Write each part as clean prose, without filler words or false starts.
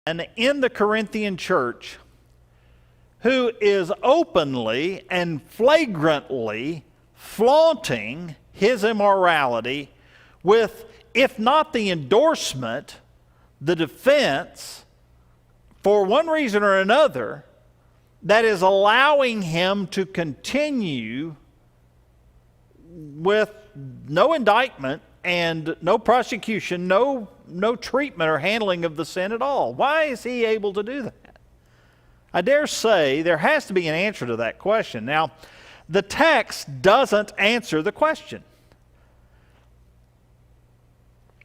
in the Corinthian church who is openly and flagrantly flaunting his immorality with, if not the endorsement, the defense, for one reason or another, that is allowing him to continue with no indictment and no prosecution, no treatment or handling of the sin at all. Why is he able to do that? I dare say there has to be an answer to that question. Now, the text doesn't answer the question.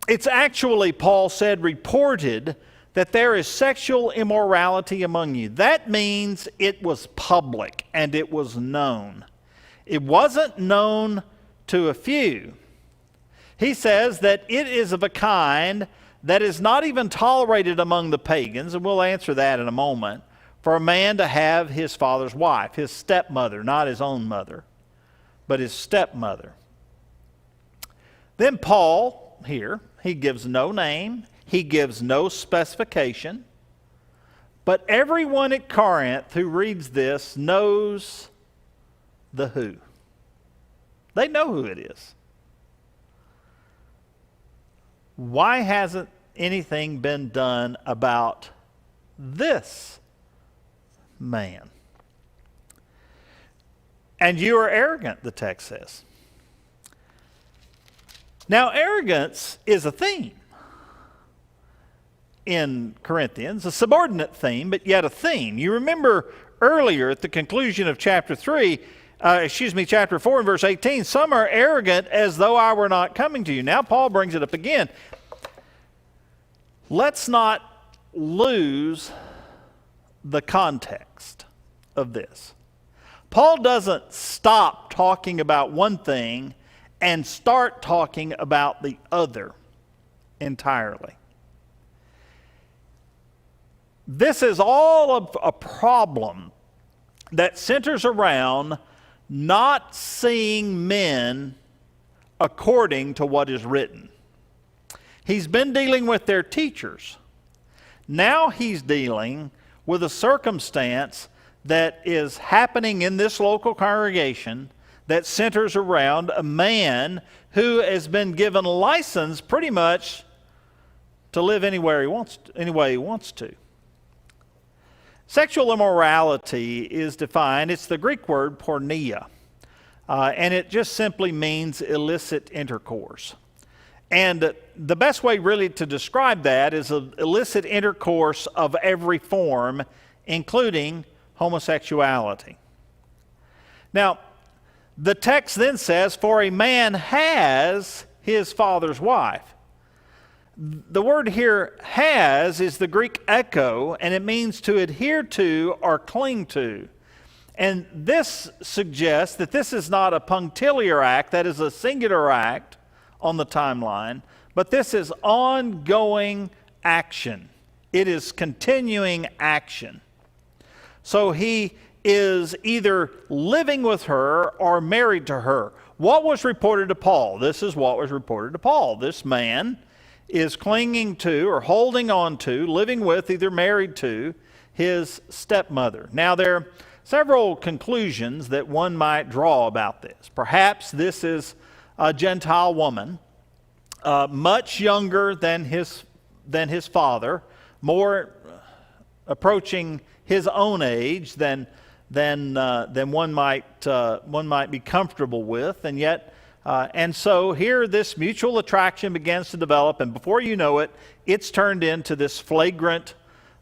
It's actually, Paul said, reported that there is sexual immorality among you. That means it was public and it was known. It wasn't known to a few. He says that it is of a kind that is not even tolerated among the pagans, and we'll answer that in a moment, for a man to have his father's wife, his stepmother, not his own mother, but his stepmother. Then Paul, here, he gives no name, he gives no specification, but everyone at Corinth who reads this knows the who. They know who it is. Why hasn't anything been done about this man? And you are arrogant, the text says. Now, arrogance is a theme in Corinthians, a subordinate theme, but yet a theme. You remember earlier at the conclusion of chapter 4 and verse 18, some are arrogant as though I were not coming to you. Now Paul brings it up again. Let's not lose the context of this. Paul doesn't stop talking about one thing and start talking about the other entirely. This is all of a problem that centers around not seeing men according to what is written. He's been dealing with their teachers. Now he's dealing with a circumstance that is happening in this local congregation that centers around a man who has been given license pretty much to live any way he wants to. Sexual immorality is defined, it's the Greek word porneia, and it just simply means illicit intercourse. And the best way really to describe that is an illicit intercourse of every form, including homosexuality. Now, the text then says, for a man has his father's wife. The word here, has, is the Greek echo, and it means to adhere to or cling to. And this suggests that this is not a punctiliar act, that is a singular act on the timeline, but this is ongoing action. It is continuing action. So he is either living with her or married to her. What was reported to Paul? This is what was reported to Paul. This man is clinging to or holding on to, living with, either married to, his stepmother. Now there are several conclusions that one might draw about this. Perhaps this is a Gentile woman, much younger than his father, more approaching his own age than one might be comfortable with, and yet. And so here this mutual attraction begins to develop, and before you know it, it's turned into this flagrant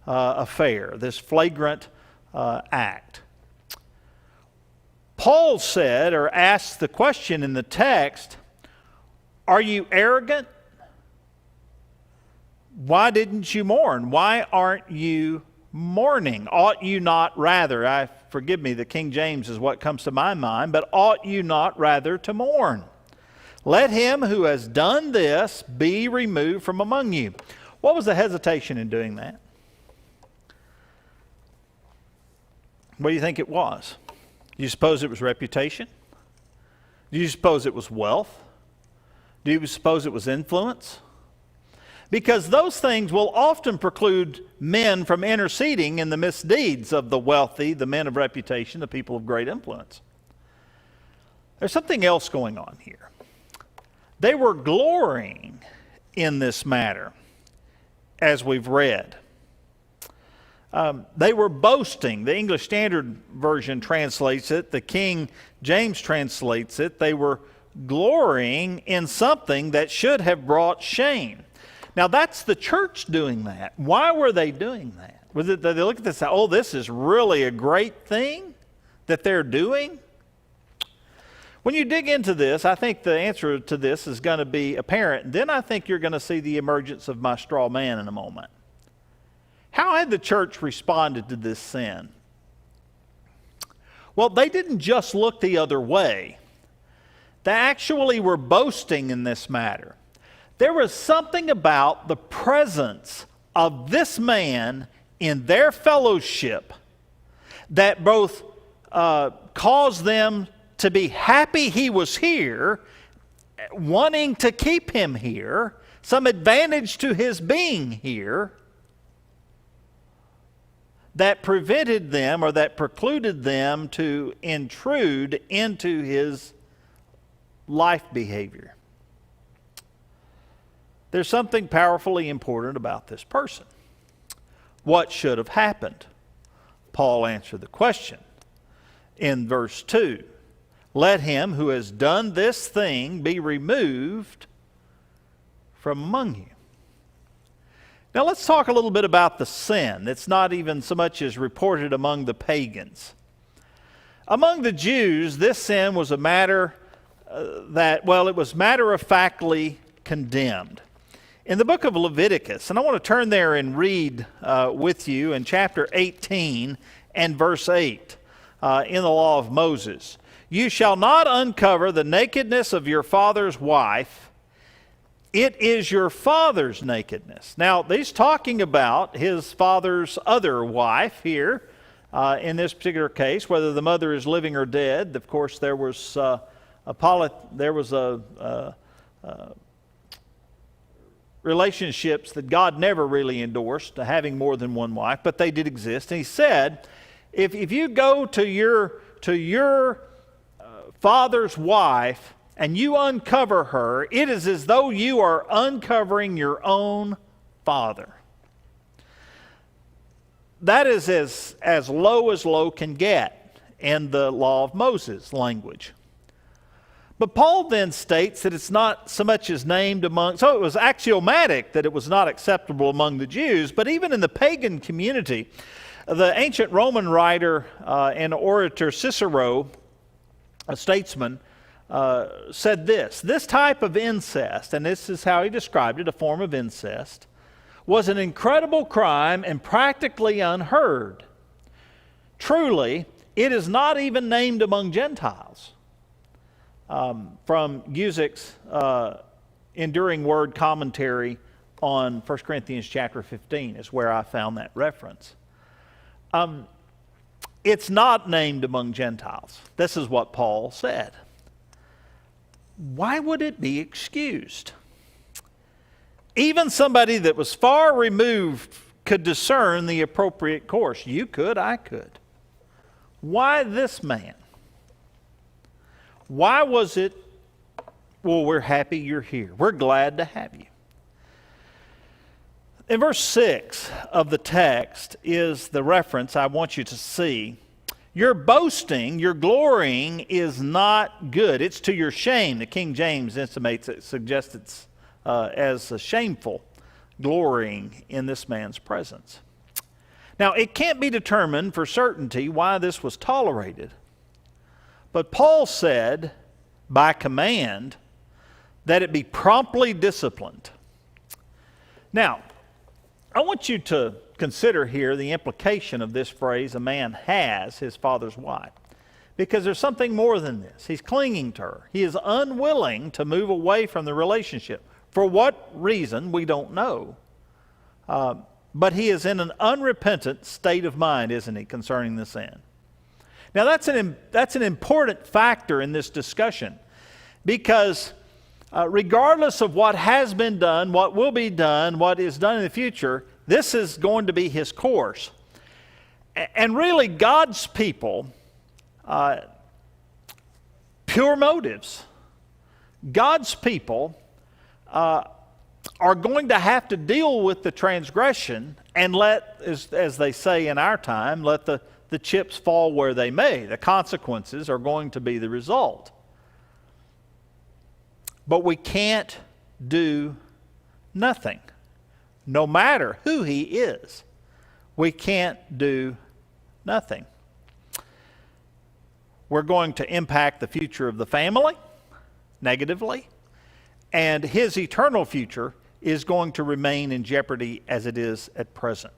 affair, this flagrant act. Paul said, or asked the question in the text, are you arrogant? Why didn't you mourn? Why aren't you mourning? Ought you not rather, forgive me, the King James is what comes to my mind, but ought you not rather to mourn? Let him who has done this be removed from among you. What was the hesitation in doing that? What do you think it was? Do you suppose it was reputation? Do you suppose it was wealth? Do you suppose it was influence? because those things will often preclude men from interceding in the misdeeds of the wealthy, the men of reputation, the people of great influence. There's something else going on here. They were glorying in this matter, as we've read. They were boasting. The English Standard Version translates it. The King James translates it. They were glorying in something that should have brought shame. Now, that's the church doing that. Why were they doing that? Was it that they look at this and say, oh, this is really a great thing that they're doing? When you dig into this, I think the answer to this is going to be apparent. Then I think you're going to see the emergence of my straw man in a moment. How had the church responded to this sin? Well, they didn't just look the other way. They actually were boasting in this matter. There was something about the presence of this man in their fellowship that both caused them to be happy he was here, wanting to keep him here, some advantage to his being here, that prevented them or that precluded them to intrude into his life behavior. There's something powerfully important about this person. What should have happened? Paul answered the question in verse 2. Let him who has done this thing be removed from among you. Now let's talk a little bit about the sin that's not even so much as reported among the pagans. Among the Jews, this sin was a matter it was matter-of-factly condemned. In the book of Leviticus, and I want to turn there and read with you in chapter 18 and verse 8 in the law of Moses. You shall not uncover the nakedness of your father's wife. It is your father's nakedness. Now, he's talking about his father's other wife here in this particular case, whether the mother is living or dead. Of course, there was relationships that God never really endorsed, having more than one wife, but they did exist. And he said, if you go to your father's wife and you uncover her, it is as though you are uncovering your own father. That is as low can get in the law of Moses language. But Paul then states that it's not so much as named among, so it was axiomatic that it was not acceptable among the Jews, but even in the pagan community, the ancient Roman writer and orator Cicero, a statesman, said this type of incest, and this is how he described it, a form of incest, was an incredible crime and practically unheard. Truly, it is not even named among Gentiles. From Gusick's Enduring Word commentary on 1 Corinthians chapter 15 is where I found that reference. It's not named among Gentiles. This is what Paul said. Why would it be excused? Even somebody that was far removed could discern the appropriate course. You could, I could. Why this man? Why was it, well, we're happy you're here. We're glad to have you. In verse 6 of the text is the reference I want you to see. Your boasting, your glorying is not good. It's to your shame. The King James intimates it, suggests it's as a shameful glorying in this man's presence. Now, it can't be determined for certainty why this was tolerated. But Paul said, by command, that it be promptly disciplined. Now, I want you to consider here the implication of this phrase, a man has his father's wife. Because there's something more than this. He's clinging to her. He is unwilling to move away from the relationship. For what reason, we don't know. But he is in an unrepentant state of mind, isn't he, concerning the sin? Now that's an important factor in this discussion, because regardless of what has been done, what will be done, what is done in the future, this is going to be his course. And really, God's people, pure motives, God's people are going to have to deal with the transgression and let, as they say in our time, let the chips fall where they may. The consequences are going to be the result. But we can't do nothing. No matter who he is, we can't do nothing. We're going to impact the future of the family negatively, and his eternal future is going to remain in jeopardy as it is at present.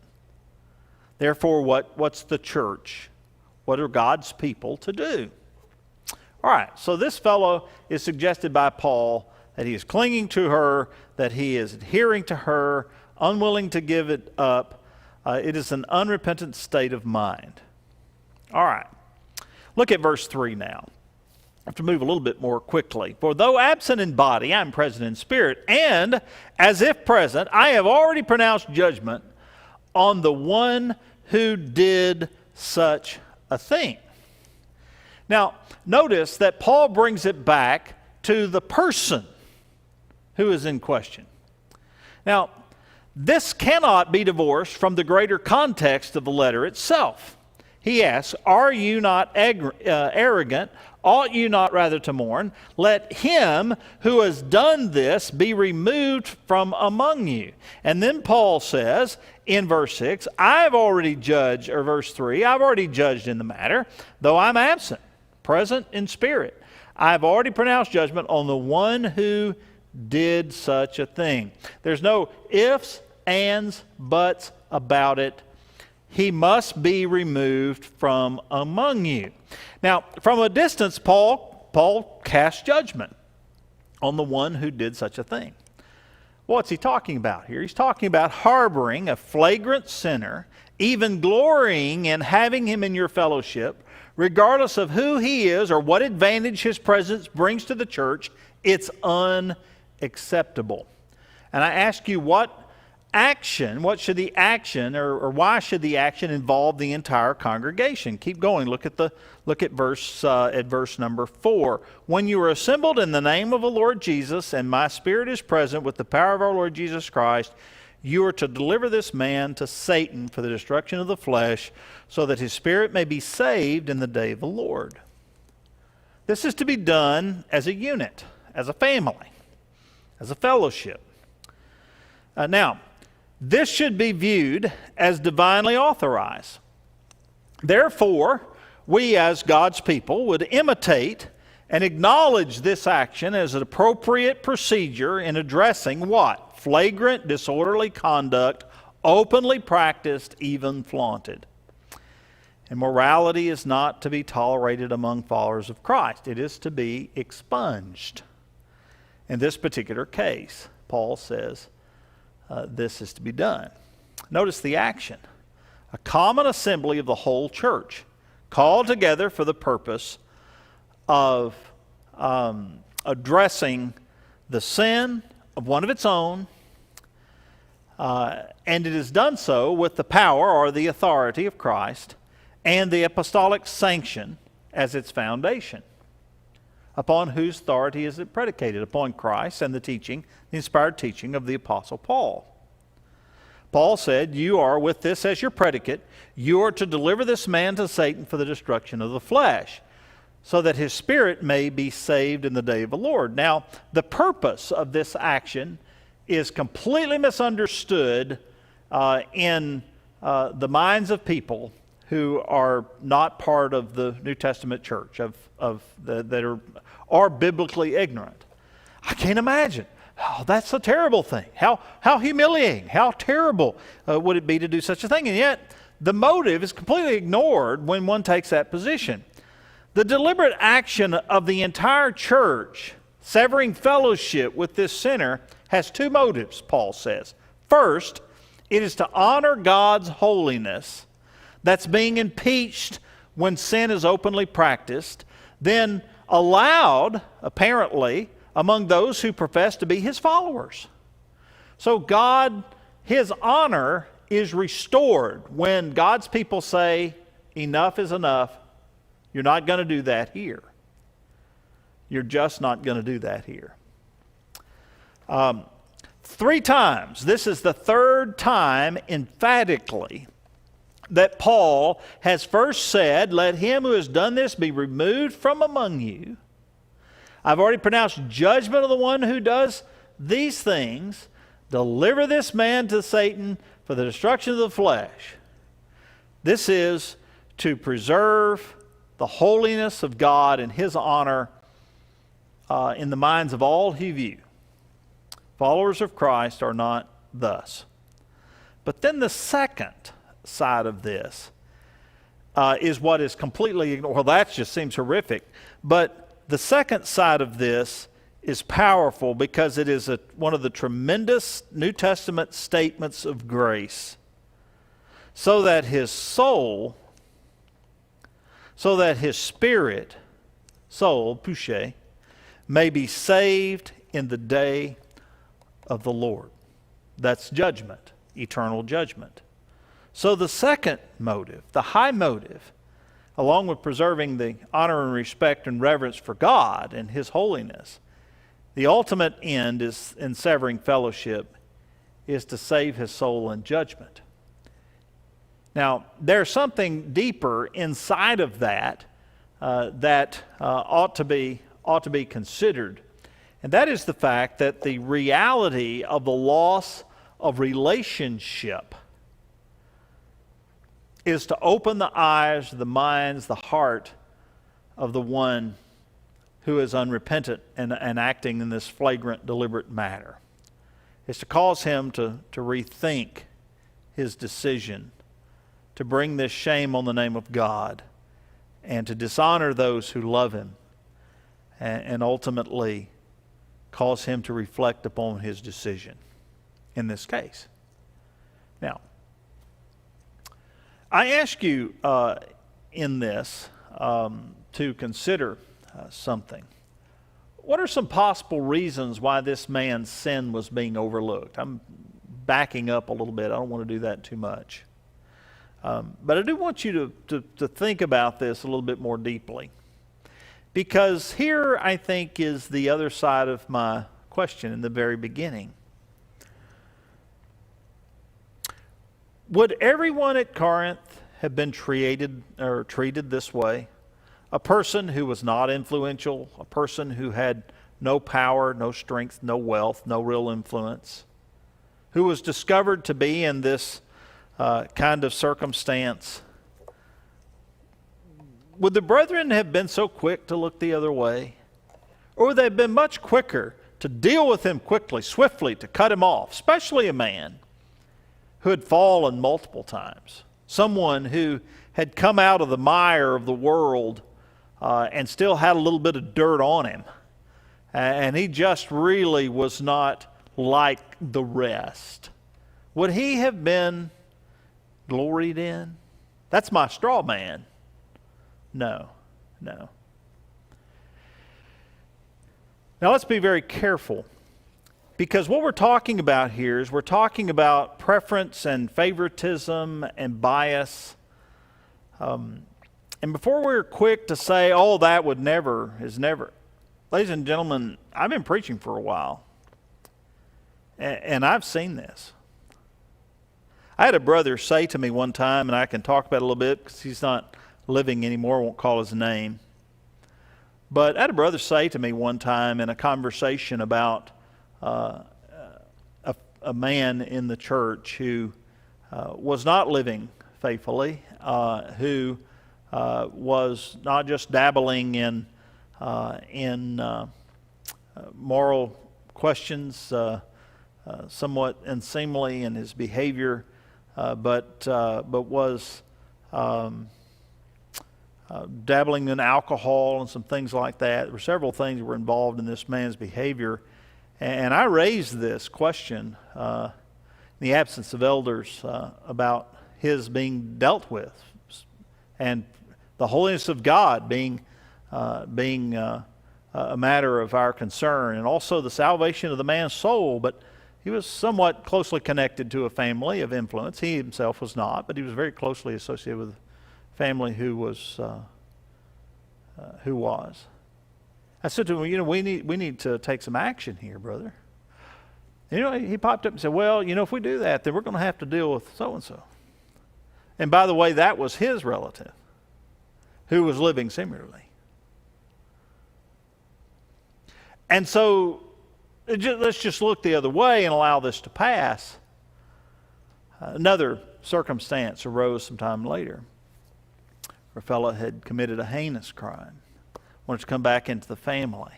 Therefore, what's the church? What are God's people to do? All right, so this fellow is suggested by Paul that he is clinging to her, that he is adhering to her, unwilling to give it up. It is an unrepentant state of mind. All right, look at verse 3 now. I have to move a little bit more quickly. For though absent in body, I am present in spirit, and as if present, I have already pronounced judgment on the one who did such a thing. Now, notice that Paul brings it back to the person who is in question. Now, this cannot be divorced from the greater context of the letter itself. He asks, are you not arrogant? Ought you not rather to mourn? Let him who has done this be removed from among you. And then Paul says in verse 6, I've already judged, or verse 3, I've already judged in the matter, though I'm absent, present in spirit. I've already pronounced judgment on the one who did such a thing. There's no ifs, ands, buts about it. He must be removed from among you. Now, from a distance, Paul cast judgment on the one who did such a thing. What's he talking about here? He's talking about harboring a flagrant sinner, even glorying in having him in your fellowship, regardless of who he is or what advantage his presence brings to the church. It's unacceptable. And I ask you, what should the action, or why should the action involve the entire congregation? Keep going. Look at verse number 4. When you are assembled in the name of the Lord Jesus, and my spirit is present with the power of our Lord Jesus Christ, you are to deliver this man to Satan for the destruction of the flesh, so that his spirit may be saved in the day of the Lord. This is to be done as a unit, as a family, as a fellowship. Now, this should be viewed as divinely authorized. Therefore, we as God's people would imitate and acknowledge this action as an appropriate procedure in addressing what? Flagrant, disorderly conduct, openly practiced, even flaunted. And morality is not to be tolerated among followers of Christ. It is to be expunged. In this particular case, Paul says, this is to be done. Notice the action. A common assembly of the whole church, called together for the purpose of addressing the sin of one of its own, and it is done so with the power or the authority of Christ and the apostolic sanction as its foundation. Upon whose authority is it predicated? Upon Christ and the inspired teaching of the Apostle Paul. Paul said, you are, with this as your predicate, you are to deliver this man to Satan for the destruction of the flesh, so that his spirit may be saved in the day of the Lord. Now, the purpose of this action is completely misunderstood in the minds of people who are not part of the New Testament church, that are biblically ignorant. I can't imagine. Oh, that's a terrible thing. How humiliating, how terrible would it be to do such a thing? And yet, the motive is completely ignored when one takes that position. The deliberate action of the entire church, severing fellowship with this sinner, has two motives, Paul says. First, it is to honor God's holiness that's being impeached when sin is openly practiced, then allowed, apparently, among those who profess to be his followers. So God, his honor is restored when God's people say, enough is enough. You're not going to do that here. You're just not going to do that here. 3 times, this is the 3rd time emphatically that Paul has first said, let him who has done this be removed from among you. I've already pronounced judgment on the one who does these things. Deliver this man to Satan for the destruction of the flesh. This is to preserve the holiness of God and his honor in the minds of all who view. Followers of Christ are not thus. But then the second side of this is what is completely ignored. Well, that just seems horrific. But the second side of this is powerful because it is one of the tremendous New Testament statements of grace. So that his soul, so that his spirit, soul, pushe, may be saved in the day of the Lord. That's judgment, eternal judgment. So the second motive, the high motive, along with preserving the honor and respect and reverence for God and his holiness, the ultimate end is in severing fellowship is to save his soul in judgment. Now, there's something deeper inside of that that ought to be considered. And that is the fact that the reality of the loss of relationship is to open the eyes, the minds, the heart of the one who is unrepentant and acting in this flagrant, deliberate manner. It's to cause him to rethink his decision to bring this shame on the name of God and to dishonor those who love him and ultimately cause him to reflect upon his decision in this case. Now, I ask you in this to consider something. What are some possible reasons why this man's sin was being overlooked? I'm backing up a little bit. I don't want to do that too much. But I do want you to think about this a little bit more deeply. Because here, I think, is the other side of my question in the very beginning. Would everyone at Corinth have been treated this way? A person who was not influential, a person who had no power, no strength, no wealth, no real influence, who was discovered to be in this kind of circumstance. Would the brethren have been so quick to look the other way? Or would they have been much quicker to deal with him quickly, swiftly, to cut him off, especially a man who had fallen multiple times, someone who had come out of the mire of the world and still had a little bit of dirt on him. And he just really was not like the rest. Would he have been gloried in? That's my straw man. No. Now let's be very careful, because what we're talking about here is we're talking about preference and favoritism and bias. And before we're quick to say, oh, that is never. Ladies and gentlemen, I've been preaching for a while, and I've seen this. I had a brother say to me one time, and I can talk about it a little bit because he's not living anymore, won't call his name. But I had a brother say to me one time in a conversation about a man in the church who was not living faithfully, who was not just dabbling in moral questions, somewhat unseemly in his behavior, but was dabbling in alcohol and some things like that. There were several things that were involved in this man's behavior. And I raised this question in the absence of elders about his being dealt with and the holiness of God being a matter of our concern, and also the salvation of the man's soul. But he was somewhat closely connected to a family of influence. He himself was not, but he was very closely associated with a family who was. I said to him, we need to take some action here, brother. He popped up and said, well, if we do that, then we're going to have to deal with so-and-so. And by the way, that was his relative who was living similarly. And so let's just look the other way and allow this to pass. Another circumstance arose some time later. A fellow had committed a heinous crime, wanted to come back into the family.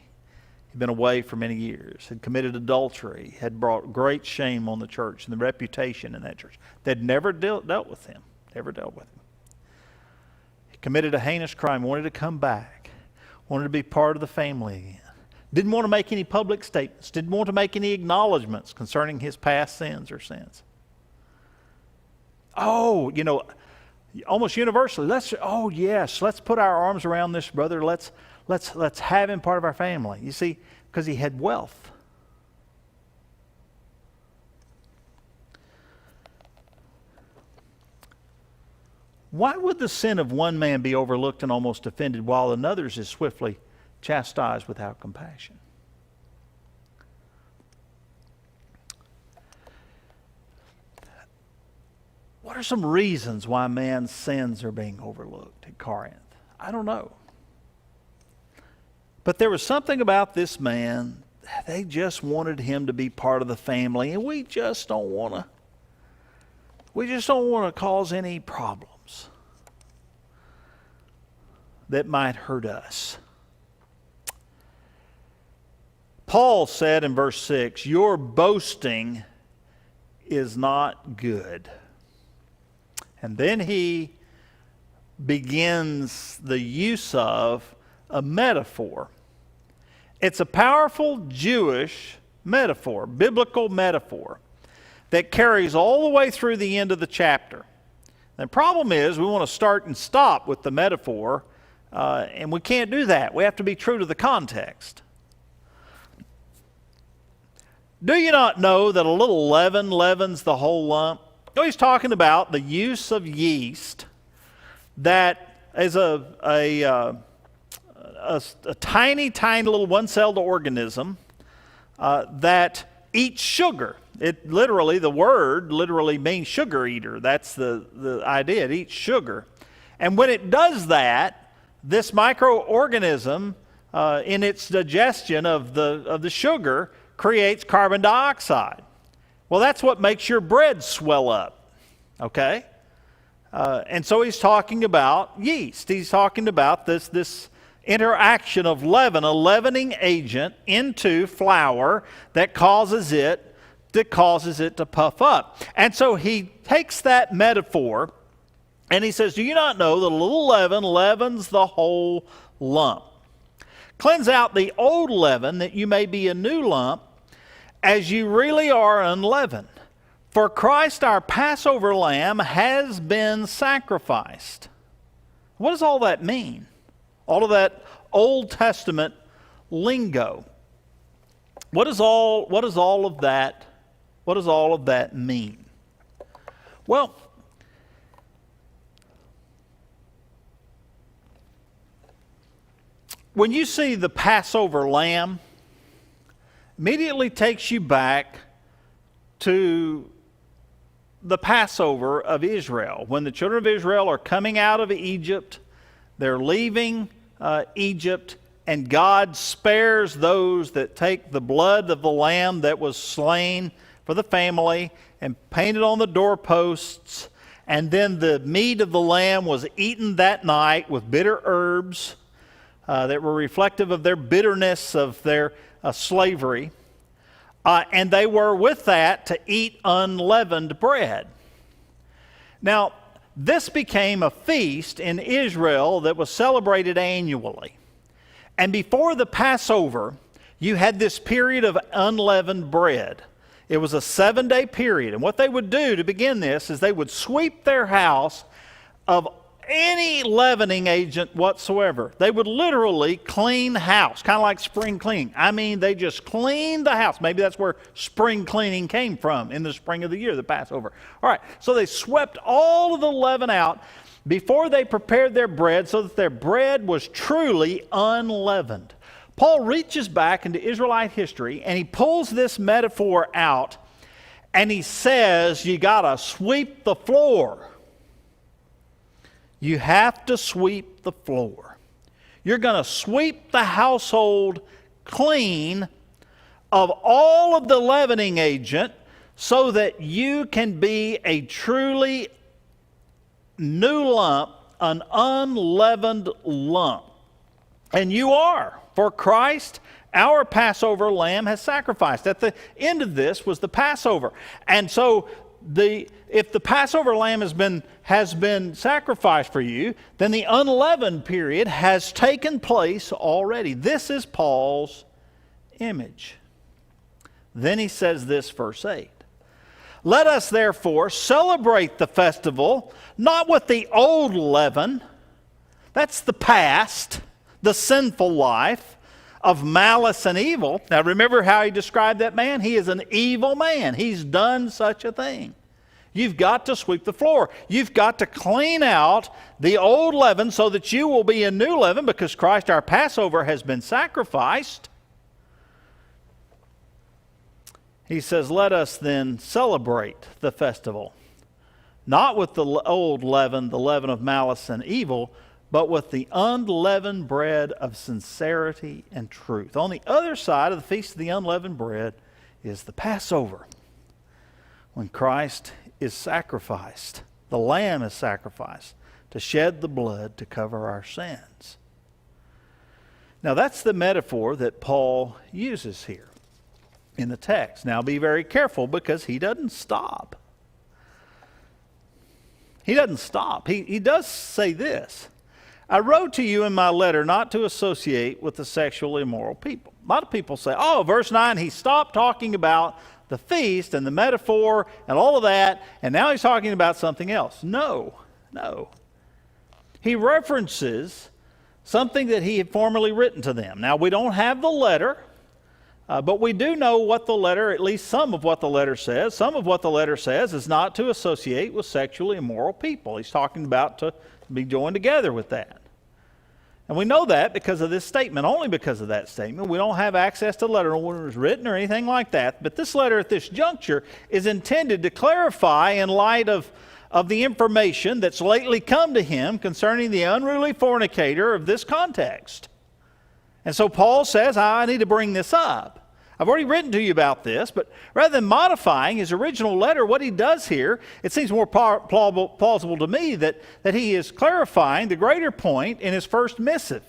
He'd been away for many years, had committed adultery, had brought great shame on the church and the reputation in that church. They'd never dealt with him, never dealt with him. He committed a heinous crime, wanted to come back, wanted to be part of the family again. Didn't want to make any public statements, didn't want to make any acknowledgments concerning his past sins or sins. Almost universally, let's put our arms around this brother. Let's have him part of our family. You see, because he had wealth. Why would the sin of one man be overlooked and almost defended while another's is swiftly chastised without compassion? What are some reasons why man's sins are being overlooked at Corinth? I don't know. But there was something about this man. They just wanted him to be part of the family, and we just don't want to cause any problems that might hurt us. Paul said in verse 6, your boasting is not good. And then he begins the use of a metaphor. It's a powerful Jewish metaphor, biblical metaphor, that carries all the way through the end of the chapter. The problem is we want to start and stop with the metaphor, and we can't do that. We have to be true to the context. Do you not know that a little leaven leavens the whole lump? He's talking about the use of yeast that is a tiny little one-celled organism that eats sugar. The word literally means sugar eater. That's the idea. It eats sugar. And when it does that, this microorganism in its digestion of the sugar creates carbon dioxide. Well, that's what makes your bread swell up, okay? And so he's talking about yeast. He's talking about this interaction of leaven, a leavening agent into flour that causes it to puff up. And so he takes that metaphor and he says, do you not know that a little leaven leavens the whole lump? Cleanse out the old leaven that you may be a new lump, as you really are unleavened. For Christ our Passover lamb has been sacrificed. What does all that mean? All of that Old Testament lingo. What does all of that mean? Well, when you see the Passover lamb, immediately takes you back to the Passover of Israel. When the children of Israel are coming out of Egypt, they're leaving Egypt, and God spares those that take the blood of the lamb that was slain for the family and painted on the doorposts, and then the meat of the lamb was eaten that night with bitter herbs that were reflective of their bitterness of their slavery. And they were with that to eat unleavened bread. Now, this became a feast in Israel that was celebrated annually. And before the Passover, you had this period of unleavened bread. It was a 7-day period. And what they would do to begin this is they would sweep their house of any leavening agent whatsoever. They would literally clean house, kind of like spring cleaning. I mean, they just cleaned the house. Maybe that's where spring cleaning came from, in the spring of the year, the Passover. All right, so they swept all of the leaven out before they prepared their bread so that their bread was truly unleavened. Paul reaches back into Israelite history and he pulls this metaphor out and he says, you got to sweep the floor. You have to sweep the floor. You're going to sweep the household clean of all of the leavening agent so that you can be a truly new lump, an unleavened lump. And you are. For Christ, our Passover lamb, has sacrificed. At the end of this was the Passover. And so if the Passover lamb has been sacrificed for you, then the unleavened period has taken place already. This is Paul's image. Then he says this, verse 8. Let us therefore celebrate the festival, not with the old leaven, that's the past, the sinful life of malice and evil. Now remember how he described that man? He is an evil man. He's done such a thing. You've got to sweep the floor. You've got to clean out the old leaven so that you will be a new leaven, because Christ our Passover has been sacrificed. He says, let us then celebrate the festival, not with the old leaven, the leaven of malice and evil, but with the unleavened bread of sincerity and truth. On the other side of the Feast of the Unleavened Bread is the Passover, when Christ is sacrificed. The Lamb is sacrificed to shed the blood to cover our sins. Now that's the metaphor that Paul uses here in the text. Now be very careful, because he doesn't stop. He doesn't stop. He does say this. I wrote to you in my letter not to associate with the sexually immoral people. A lot of people say, oh, verse 9, he stopped talking about the feast and the metaphor and all of that, and now he's talking about something else. No. He references something that he had formerly written to them. Now, we don't have the letter, but we do know what the letter, at least some of what the letter says. Some of what the letter says is not to associate with sexually immoral people. He's talking about to be joined together with that. And we know that because of this statement, only because of that statement. We don't have access to the letter when it was written or anything like that. But this letter at this juncture is intended to clarify, in light of the information that's lately come to him concerning the unruly fornicator of this context. And so Paul says, I need to bring this up. I've already written to you about this, but rather than modifying his original letter, what he does here, it seems more plausible to me that he is clarifying the greater point in his first missive.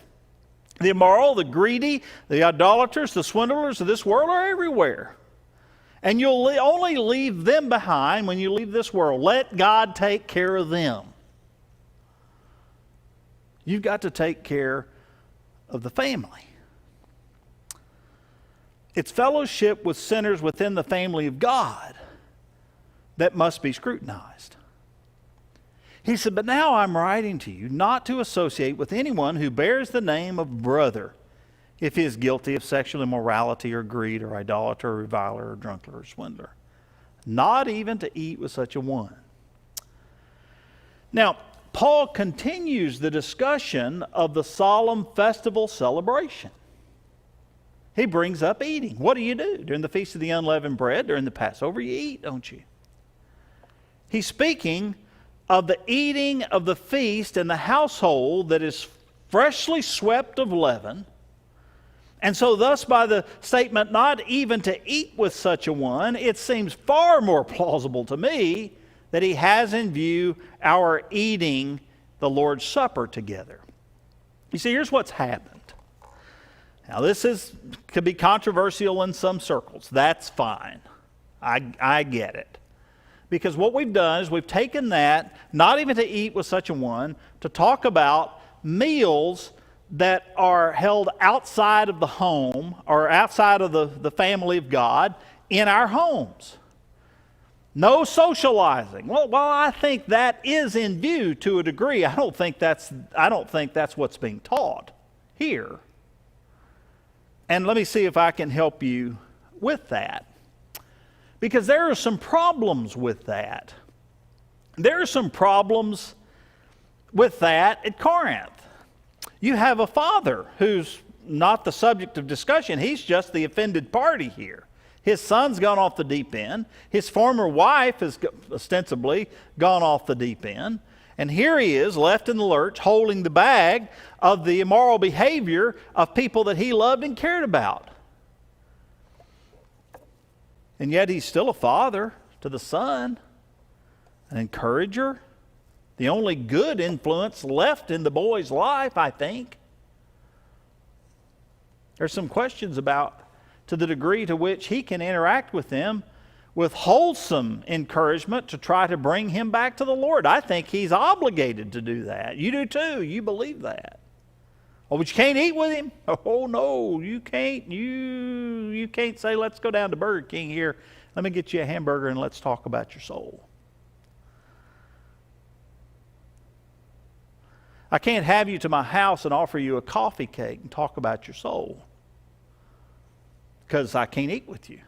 The immoral, the greedy, the idolaters, the swindlers of this world are everywhere. And you'll only leave them behind when you leave this world. Let God take care of them. You've got to take care of the family. It's fellowship with sinners within the family of God that must be scrutinized. He said, but now I'm writing to you not to associate with anyone who bears the name of brother if he is guilty of sexual immorality or greed or idolater or reviler or drunkard or swindler. Not even to eat with such a one. Now, Paul continues the discussion of the solemn festival celebration. He brings up eating. What do? During the Feast of the Unleavened Bread, during the Passover, you eat, don't you? He's speaking of the eating of the feast in the household that is freshly swept of leaven. And so thus, by the statement, not even to eat with such a one, it seems far more plausible to me that he has in view our eating the Lord's Supper together. You see, here's what's happened. Now, could be controversial in some circles. That's fine. I get it. Because what we've done is we've taken that, not even to eat with such a one, to talk about meals that are held outside of the home or outside of the family of God in our homes. No socializing. Well, I think that is in view to a degree. I don't think that's what's being taught here. And let me see if I can help you with that. Because there are some problems with that. There are some problems with that at Corinth. You have a father who's not the subject of discussion. He's just the offended party here. His son's gone off the deep end. His former wife has ostensibly gone off the deep end. And here he is, left in the lurch, holding the bag of the immoral behavior of people that he loved and cared about. And yet he's still a father to the son, an encourager, the only good influence left in the boy's life, I think. There's some questions about to the degree to which he can interact with them with wholesome encouragement to try to bring him back to the Lord. I think he's obligated to do that. You do too. You believe that. Oh, but you can't eat with him? Oh, no, you can't. You can't say, let's go down to Burger King here. Let me get you a hamburger and let's talk about your soul. I can't have you to my house and offer you a coffee cake and talk about your soul because I can't eat with you.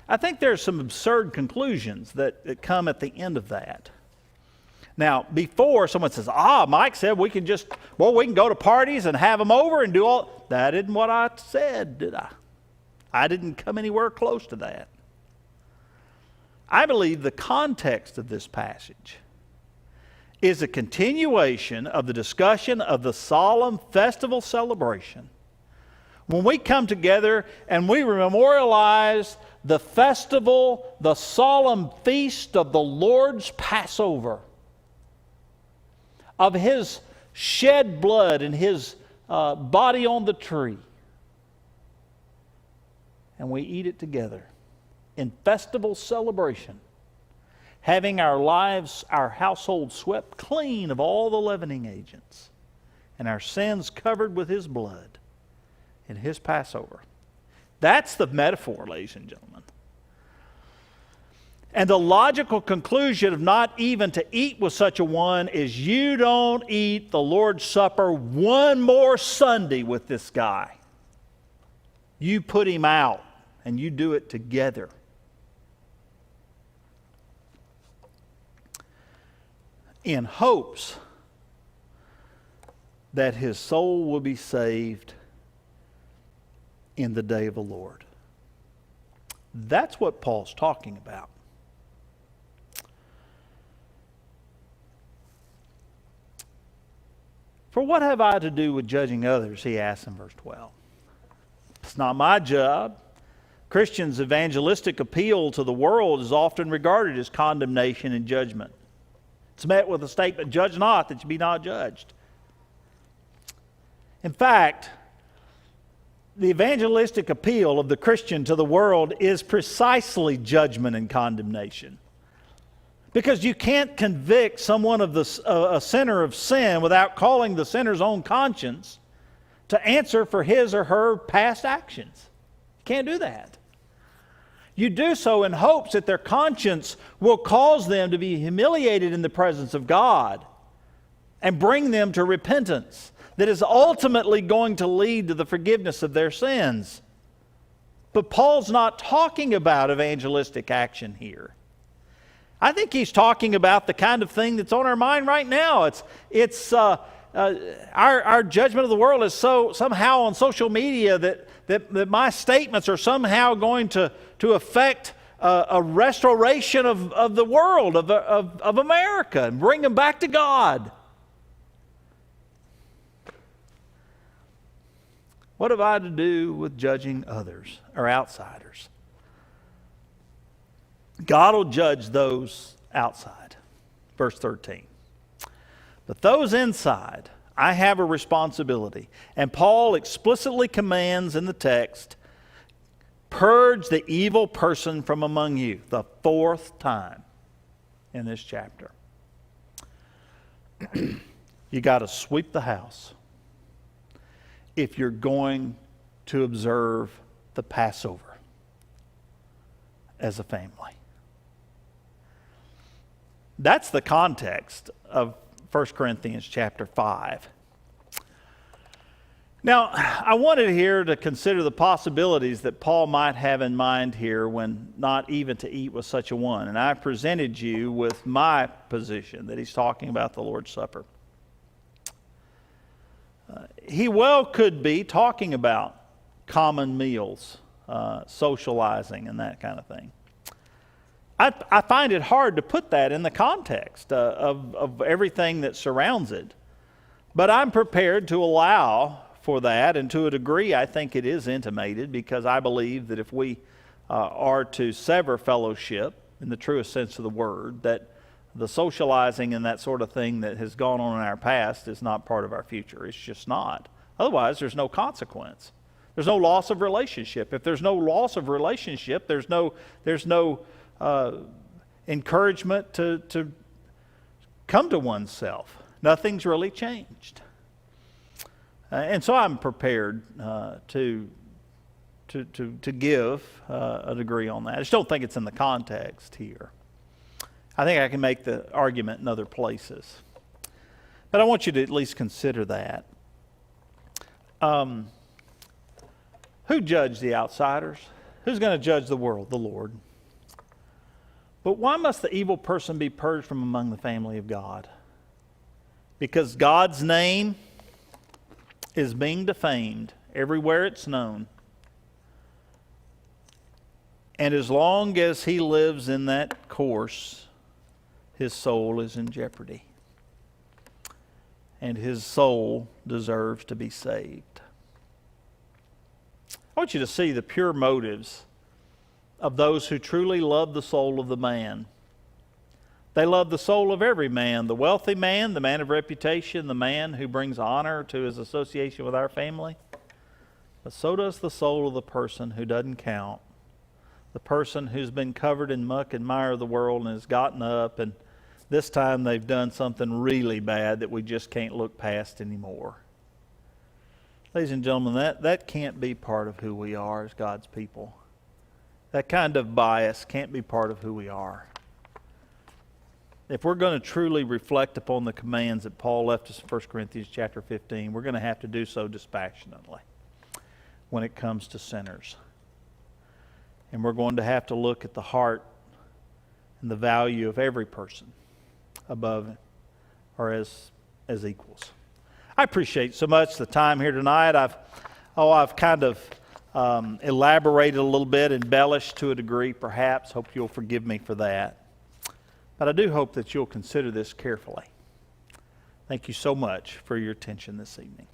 I think there's some absurd conclusions that come at the end of that. Now, before someone says, Mike said we can go to parties and have them over and do all. That isn't what I said, did I? I didn't come anywhere close to that. I believe the context of this passage is a continuation of the discussion of the solemn festival celebration. When we come together and we memorialize the festival, the solemn feast of the Lord's Passover, of His shed blood and His body on the tree, and we eat it together in festival celebration, having our lives, our household swept clean of all the leavening agents, and our sins covered with His blood in His Passover. That's the metaphor, ladies and gentlemen. And the logical conclusion of not even to eat with such a one is you don't eat the Lord's Supper one more Sunday with this guy. You put him out and you do it together. In hopes that his soul will be saved in the day of the Lord. That's what Paul's talking about. For what have I to do with judging others, he asks in verse 12. It's not my job. Christians' evangelistic appeal to the world is often regarded as condemnation and judgment. It's met with a statement, judge not that you be not judged. In fact, the evangelistic appeal of the Christian to the world is precisely judgment and condemnation. Because you can't convict someone of a sinner of sin without calling the sinner's own conscience to answer for his or her past actions. You can't do that. You do so in hopes that their conscience will cause them to be humiliated in the presence of God and bring them to repentance that is ultimately going to lead to the forgiveness of their sins. But Paul's not talking about evangelistic action here. I think he's talking about the kind of thing that's on our mind right now. Our judgment of the world is so somehow on social media that my statements are somehow going to affect a restoration of the world, of America, and bring them back to God. What have I to do with judging others or outsiders? God will judge those outside. Verse 13. But those inside, I have a responsibility. And Paul explicitly commands in the text, purge the evil person from among you, the fourth time in this chapter. You got to sweep the house if you're going to observe the Passover as a family. That's the context of 1 Corinthians chapter 5. Now, I wanted here to consider the possibilities that Paul might have in mind here when not even to eat with such a one. And I presented you with my position that he's talking about the Lord's Supper. He well could be talking about common meals, socializing, and that kind of thing. I find it hard to put that in the context of everything that surrounds it. But I'm prepared to allow for that, and to a degree I think it is intimated, because I believe that if we are to sever fellowship in the truest sense of the word, that the socializing and that sort of thing that has gone on in our past is not part of our future. It's just not. Otherwise, there's no consequence. There's no loss of relationship. If there's no loss of relationship, there's no encouragement to come to oneself. Nothing's really changed. And so I'm prepared to give a degree on that. I just don't think it's in the context here. I think I can make the argument in other places. But I want you to at least consider that. Who judged the outsiders? Who's going to judge the world? The Lord. But why must the evil person be purged from among the family of God? Because God's name is being defamed everywhere it's known. And as long as he lives in that course, his soul is in jeopardy. And his soul deserves to be saved. I want you to see the pure motives of those who truly love the soul of the man. They love the soul of every man, the wealthy man, the man of reputation, the man who brings honor to his association with our family. But so does the soul of the person who doesn't count, the person who's been covered in muck and mire of the world and has gotten up, and this time they've done something really bad that we just can't look past anymore. Ladies and gentlemen, that can't be part of who we are as God's people. That kind of bias can't be part of who we are. If we're going to truly reflect upon the commands that Paul left us in 1 Corinthians chapter 15, we're going to have to do so dispassionately when it comes to sinners. And we're going to have to look at the heart and the value of every person above or as equals. I appreciate so much the time here tonight. I've kind of elaborated a little bit, embellished to a degree perhaps. Hope you'll forgive me for that. But I do hope that you'll consider this carefully. Thank you so much for your attention this evening.